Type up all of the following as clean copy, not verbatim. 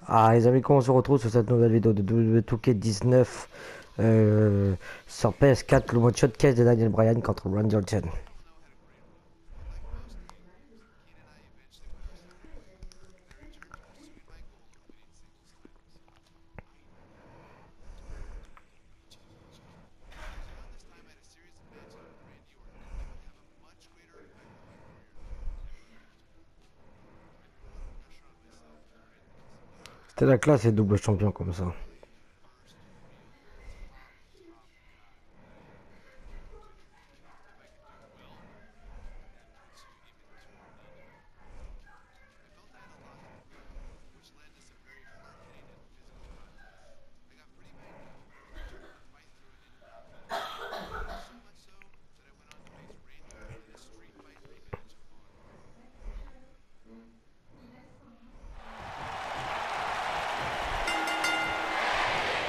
Ah les amis, comment on se retrouve sur cette nouvelle vidéo de WWE 2K19 sur PS4, le mode showcase de Daniel Bryan contre Randy Orton. C'était la classe et double champion comme ça.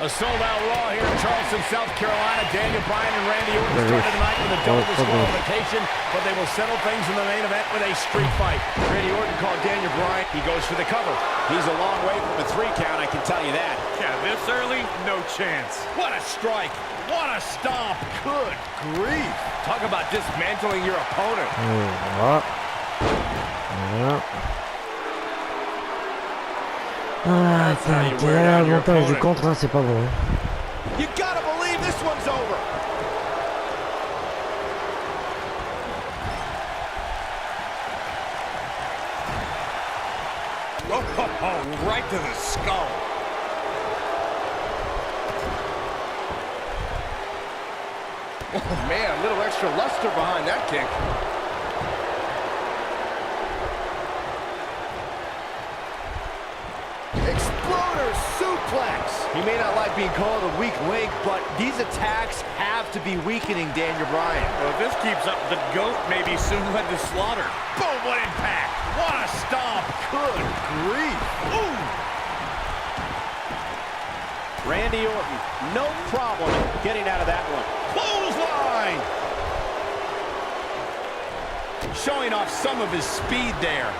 A sold-out Raw here in Charleston, South Carolina. Daniel Bryan and Randy Orton started tonight with a double disqualification, but they will settle things in the main event with a street fight. Randy Orton called Daniel Bryan. He goes for the cover. He's a long way from a 3 count, I can tell you that. Yeah, this early, no chance. What a strike. What a stomp. Good grief. Talk about dismantling your opponent. Ah, t'es à l'avantage du contre, hein, c'est pas bon. You gotta believe this one's over. Oh, right to the skull. Oh, man, a little extra luster behind that kick. Exploder suplex. He may not like being called a weak link, but these attacks have to be weakening Daniel Bryan. Well, if this keeps up, the GOAT may be soon led to slaughter. Boom, what impact. What a stomp. Good grief. Ooh. Randy Orton, no problem getting out of that one. Clothesline. Showing off some of his speed there.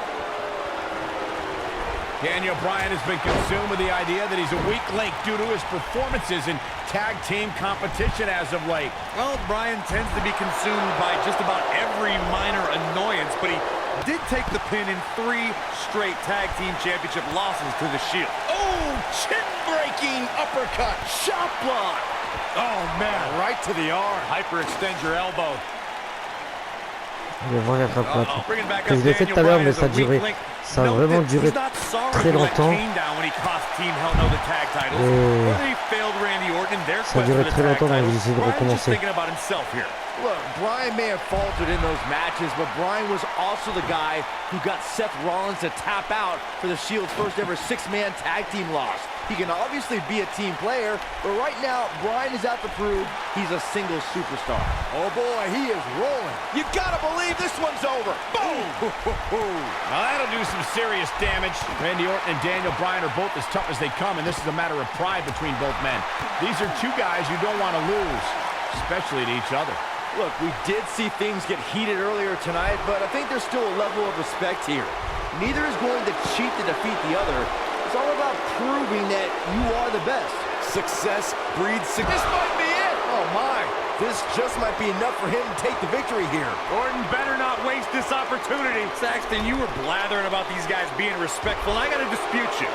Daniel Bryan has been consumed with the idea that he's a weak link due to his performances in tag team competition as of late. Well, Bryan tends to be consumed by just about every minor annoyance, but he did take the pin in 3 straight tag team championship losses to the Shield. Oh, chin-breaking uppercut, shot block. Oh, man, right to the arm. Hyperextend your elbow. Je vais voir l'attrape-là. Je l'ai fait tout à l'heure, mais ça a duré. Ça a vraiment duré très longtemps. Et ça a duré très longtemps, donc j'ai essayé de recommencer. Look, Bryan may have faltered in those matches, but Bryan was also the guy who got Seth Rollins to tap out for the Shield's first ever 6-man tag team loss. He can obviously be a team player, but right now, Bryan is out to prove he's a single superstar. Oh boy, he is rolling. You gotta believe this one's over. Boom! Now that'll do some serious damage. Randy Orton and Daniel Bryan are both as tough as they come, and this is a matter of pride between both men. These are 2 guys you don't want to lose, especially to each other. Look, we did see things get heated earlier tonight, but I think there's still a level of respect here. Neither is going to cheat to defeat the other. It's all about proving that you are the best. Success breeds success. This might be it. Oh, my. This just might be enough for him to take the victory here. Orton better not waste this opportunity. Saxton, you were blathering about these guys being respectful, and I got to dispute you.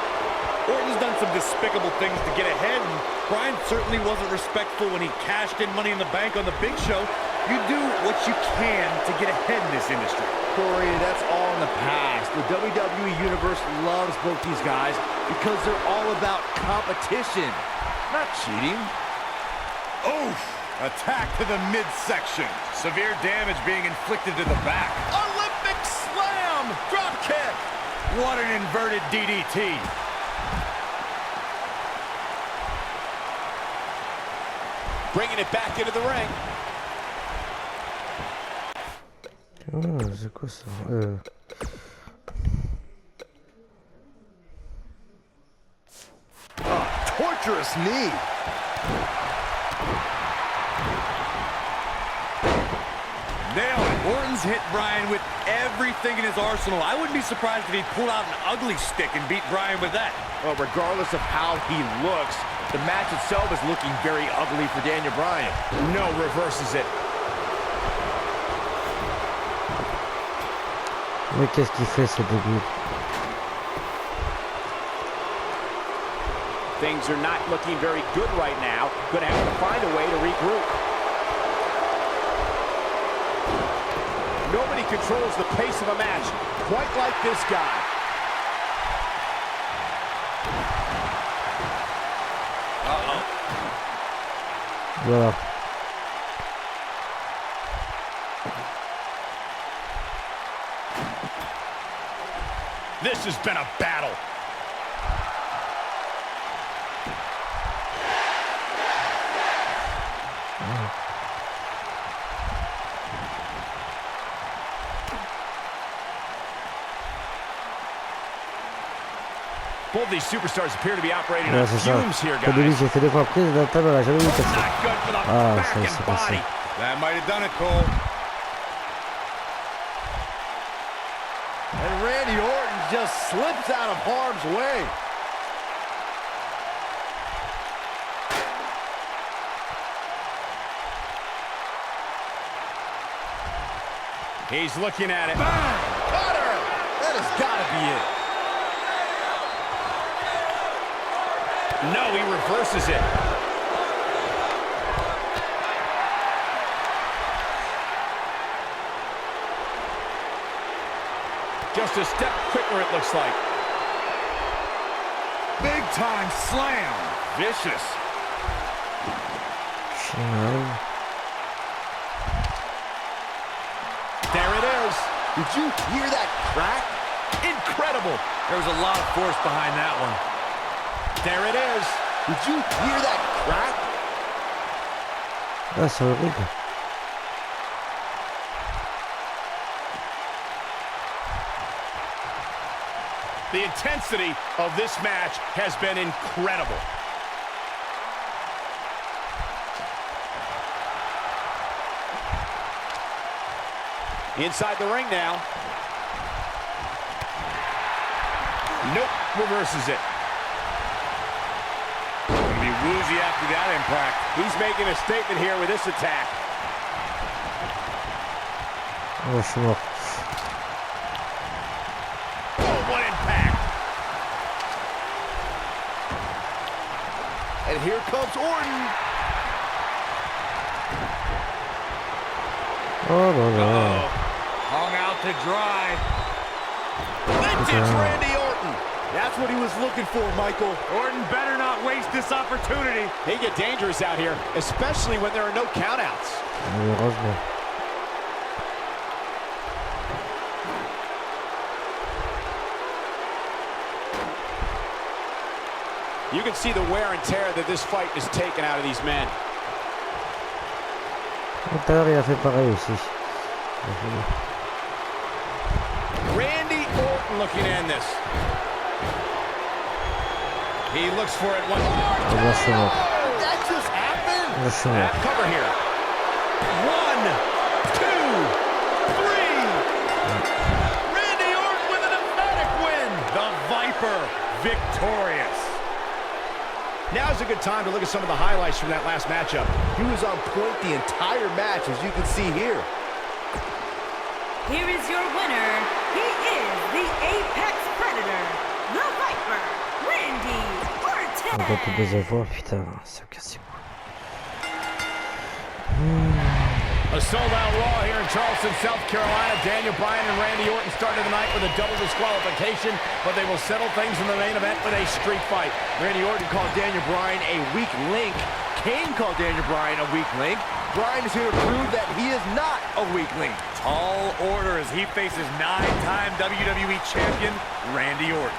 Orton's done some despicable things to get ahead, and Bryan certainly wasn't respectful when he cashed in Money in the Bank on the Big Show. You do what you can to get ahead in this industry. Corey, that's all in the past. The WWE Universe loves both these guys because they're all about competition, not cheating. Oof! Attack to the midsection. Severe damage being inflicted to the back. Olympic slam! Drop kick! What an inverted DDT. Bringing it back into the ring. Ah, c'est quoi ça? Torturous knee. Nailed it. Orton's hit Bryan with everything in his arsenal. I wouldn't be surprised if he pulled out an ugly stick and beat Bryan with that. Well, regardless of how he looks, the match itself is looking very ugly for Daniel Bryan. No, reverses it. Mais qu'est-ce qu'il fait ce début? Things are not looking very good right now. Gonna have to find a way to regroup. Nobody controls the pace of a match quite like this guy. Uh-oh. Voilà. This has been a battle. Both these superstars appear to be operating Ouais, on c'est ça. fumes here, Au début, guys. j'ai fait 2 fois prise, la table, elle a jamais vu casser. Not good for the Ah, back ça, and c'est body. passé. That might have done it, Cole. And Randy Orton just slips out of harm's way. He's looking at it. Bang! Cutter! That has got to be it. No, he reverses it. Just a step quicker, it looks like. Big time slam. Vicious. Génial. There it is. Did you hear that crack? Incredible. There was a lot of force behind that one. There it is. Did you hear that crack? Ah, c'est horrible. The intensity of this match has been incredible. Inside the ring now. Nope, reverses it. Gonna be woozy after that impact. He's making a statement here with this attack. Oh, je suis mort. Oh, what impact. And here comes Orton. Oh là là. Hung out to dry. Vintage Randy Orton. That's what he was looking for, Michael. Orton better not waste this opportunity. They get dangerous out here, especially when there are no countouts. Malheureusement. You can see the wear and tear that this fight has taken out of these men. Tout à l'heure, il a fait pareil aussi. Randy Orton looking to end this. He looks for it one more. Là, je suis mort. Did that just happen? Là, je suis mort. Cover here. 1, 2, 3. Randy Orton with an emphatic win. The Viper victorious. Now's a good time to look at some of the highlights from that last matchup. He was on point the entire match, as you can see here. Here is your winner. He is the Apex Predator, the Viper, Randy On Orton. doit tout désavoir, putain, c'est cassé. A sold-out Raw here in Charleston, South Carolina. Daniel Bryan and Randy Orton started the night with a double disqualification, but they will settle things in the main event with a street fight. Randy Orton called Daniel Bryan a weak link. Kane called Daniel Bryan a weak link. Bryan is here to prove that he is not a weak link. Tall order as he faces 9-time WWE champion Randy Orton.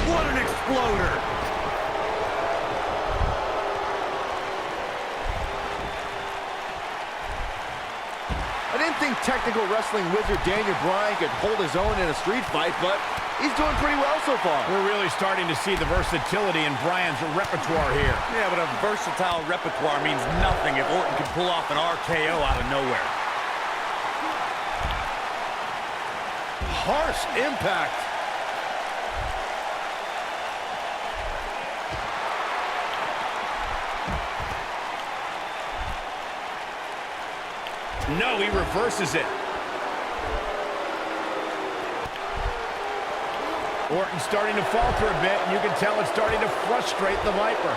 What an exploder! An You'd think technical wrestling wizard Daniel Bryan could hold his own in a street fight, but he's doing pretty well so far. We're really starting to see the versatility in Bryan's repertoire here. Yeah, but a versatile repertoire means nothing if Orton can pull off an RKO out of nowhere. Harsh impact. No, he reverses it. Orton's starting to falter a bit, and you can tell it's starting to frustrate the Viper.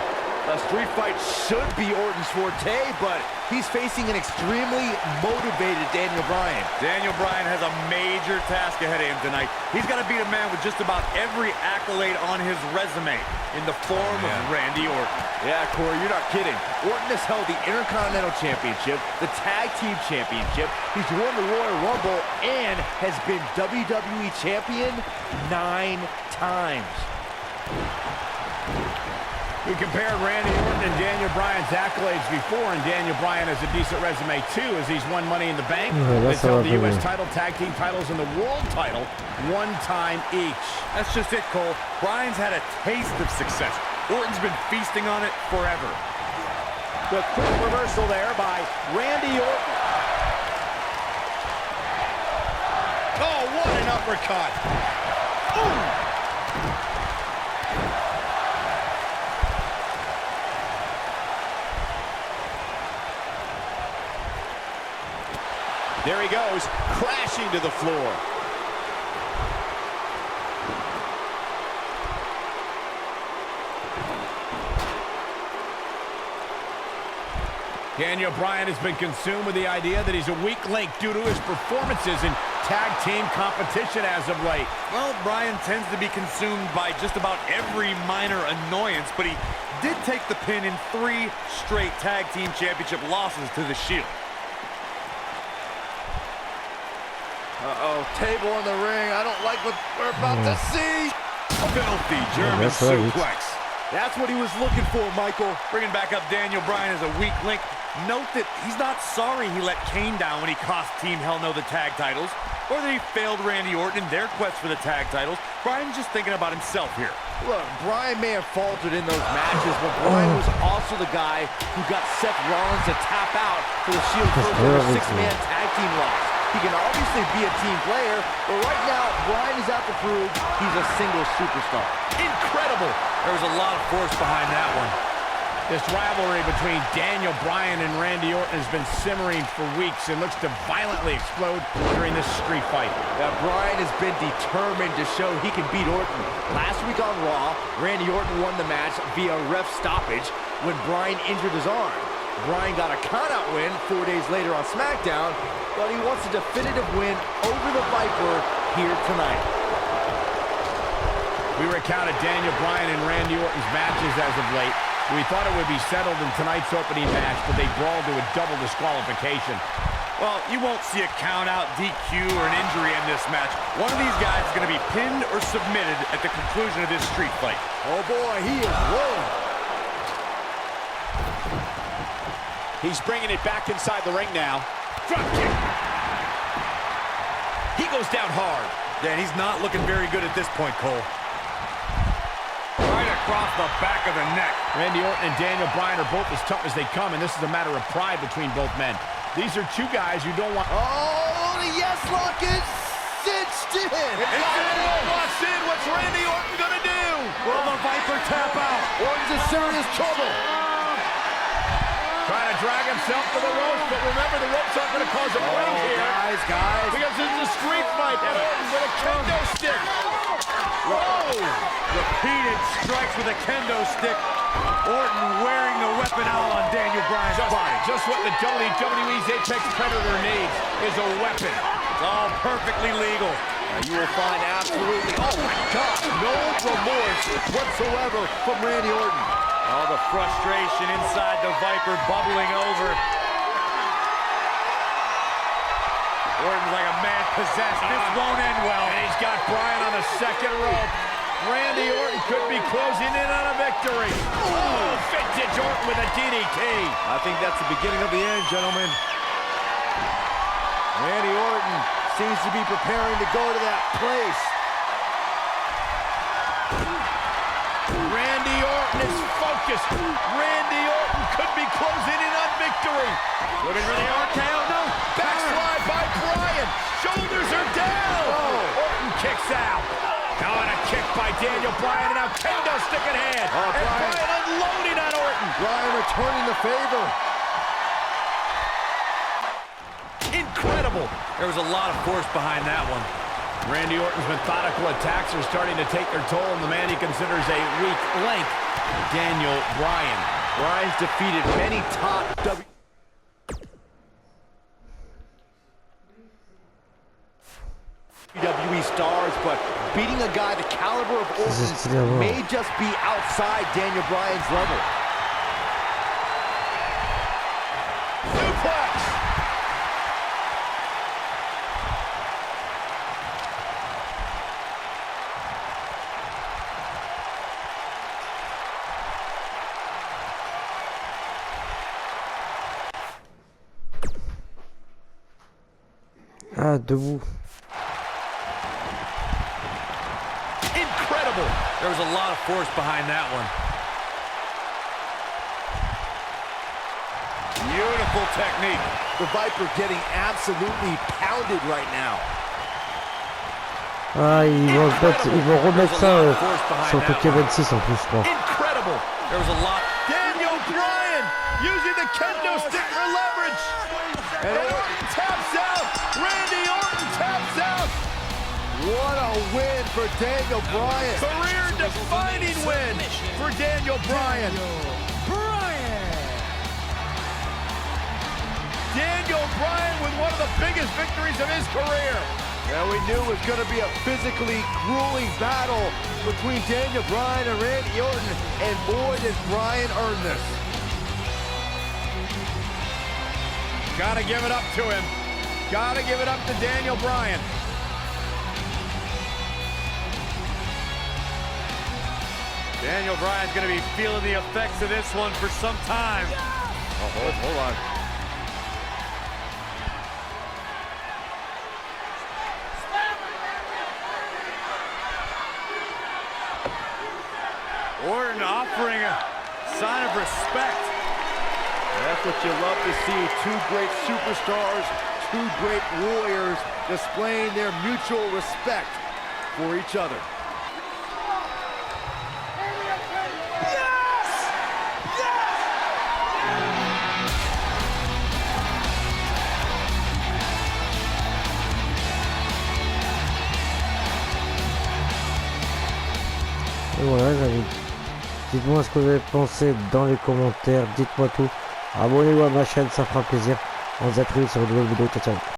A street fight should be Orton's forte, but he's facing an extremely motivated Daniel Bryan. Daniel Bryan has a major task ahead of him tonight. He's got to beat a man with just about every accolade on his resume in the form of Randy Orton. Yeah, Corey, you're not kidding. Orton has held the Intercontinental Championship, the Tag Team Championship, he's won the Royal Rumble, and has been WWE Champion 9 times. We compared Randy Orton and Daniel Bryan's accolades before, and Daniel Bryan has a decent resume too, as he's won Money in the Bank. He's held the U.S. title, tag team titles, and the world title 1 time each. That's just it, Cole. Bryan's had a taste of success. Orton's been feasting on it forever. The quick reversal there by Randy Orton. Oh, what an uppercut. Ooh. There he goes, crashing to the floor. Daniel Bryan has been consumed with the idea that he's a weak link due to his performances in tag team competition as of late. Well, Bryan tends to be consumed by just about every minor annoyance, but he did take the pin in 3 straight tag team championship losses to the Shield. Uh-oh, table in the ring. I don't like what we're about to see. Filthy German suplex. That's what he was looking for, Michael. Bringing back up Daniel Bryan as a weak link. Note that he's not sorry he let Kane down when he cost Team Hell No the tag titles, or that he failed Randy Orton in their quest for the tag titles. Bryan's just thinking about himself here. Look, Bryan may have faltered in those matches, but Bryan was also the guy who got Seth Rollins to tap out for the Shield's first ever 6-man tag team loss. He can obviously be a team player, but right now, Bryan is out to prove he's a single superstar. Incredible! There was a lot of force behind that one. This rivalry between Daniel Bryan and Randy Orton has been simmering for weeks and looks to violently explode during this street fight. Now, Bryan has been determined to show he can beat Orton. Last week on Raw, Randy Orton won the match via ref stoppage when Bryan injured his arm. Bryan got a countout win 4 days later on SmackDown, but he wants a definitive win over the Viper here tonight. We recounted Daniel Bryan and Randy Orton's matches as of late. We thought it would be settled in tonight's opening match, but they brawled to a double disqualification. Well, you won't see a countout, DQ, or an injury in this match. One of these guys is going to be pinned or submitted at the conclusion of this street fight. Oh boy, he is rolling. He's bringing it back inside the ring now. Drop kick. He goes down hard. Yeah, he's not looking very good at this point, Cole. Right across the back of the neck. Randy Orton and Daniel Bryan are both as tough as they come, and this is a matter of pride between both men. These are 2 guys you don't want... Oh, the yes lock is cinched in. Locks in. What's Randy Orton gonna do? Will the Viper tap out? Orton's in serious trouble. Trying to drag himself to the ropes, but remember, the ropes aren't going to cause a break here. Guys. Because this is a street fight, and Orton with a kendo stick. Whoa! Repeated strikes with a kendo stick. Orton wearing the weapon out on Daniel Bryan's body. Just what the WWE's Apex Predator needs is a weapon. It's all perfectly legal. You will find absolutely, oh my God, no remorse whatsoever from Randy Orton. All the frustration inside the Viper bubbling over. Orton's like a man possessed. This won't end well. And he's got Bryan on the second rope. Randy Orton could be closing in on a victory. Oh, vintage Orton with a DDT. I think that's the beginning of the end, gentlemen. Randy Orton seems to be preparing to go to that place. Randy Orton is focused. Randy Orton could be closing in on victory. Looking for the RKO, no. Backslide by Bryan. Shoulders are down. Orton kicks out. Now on a kick by Daniel Bryan, and now kendo stick in hand. And Bryan unloading on Orton. Bryan returning the favor. Incredible. There was a lot of force behind that one. Randy Orton's methodical attacks are starting to take their toll on the man he considers a weak link, Daniel Bryan. Bryan's defeated many top WWE stars, but beating a guy the caliber of Orton may just be outside Daniel Bryan's level. Suplex! Ah, debout. Incredible! There was a lot of force behind that one. Beautiful technique. The Viper getting absolutely pounded right now. Ah, ils vont remettre ça sur 2K19 en plus, je crois. Incredible! There was a lot. Daniel Bryan using the kendo stick for leverage. And Orton taps out. Randy Orton taps out. What a win for Daniel Bryan. Career-defining win for Daniel Bryan. Daniel Bryan with one of the biggest victories of his career. Yeah, we knew it was going to be a physically grueling battle between Daniel Bryan and Randy Orton, and boy, did Bryan earn this. Gotta give it up to him. Gotta give it up to Daniel Bryan. Daniel Bryan's going to be feeling the effects of this one for some time. Oh, hold on. Orton offering a sign of respect. That's what you love to see. Two great superstars, two great warriors displaying their mutual respect for each other. Et voilà, les amis. Dites-moi ce que vous avez pensé dans les commentaires. Dites-moi tout. Abonnez-vous à ma chaîne, ça fera plaisir. On se dit à très vite sur une nouvelle vidéo. Ciao, ciao.